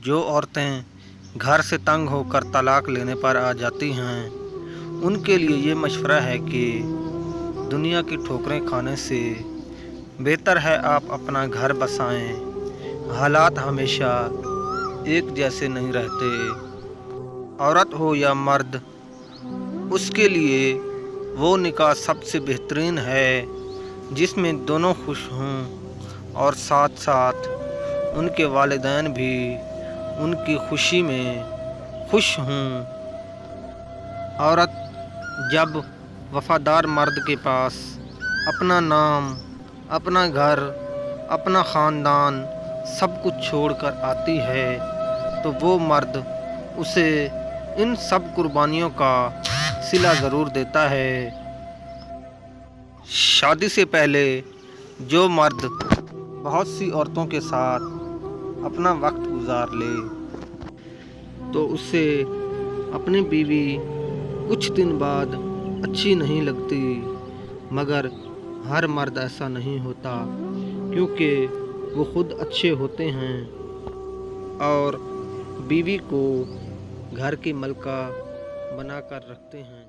जो औरतें घर से तंग होकर तलाक लेने पर आ जाती हैं, उनके लिए ये मशवरा है कि दुनिया की ठोकरें खाने से बेहतर है आप अपना घर बसाएं। हालात हमेशा एक जैसे नहीं रहते। औरत हो या मर्द, उसके लिए वो निकाह सबसे बेहतरीन है जिसमें दोनों खुश हों और साथ साथ उनके वालिदैन भी उनकी खुशी में खुश हों। औरत जब वफादार मर्द के पास अपना नाम, अपना घर, अपना ख़ानदान सब कुछ छोड़कर आती है तो वो मर्द उसे इन सब कुर्बानियों का सिला ज़रूर देता है। शादी से पहले जो मर्द बहुत सी औरतों के साथ अपना वक्त गुजार ले तो उससे अपनी बीवी कुछ दिन बाद अच्छी नहीं लगती, मगर हर मर्द ऐसा नहीं होता, क्योंकि वो खुद अच्छे होते हैं और बीवी को घर की मलका बनाकर रखते हैं।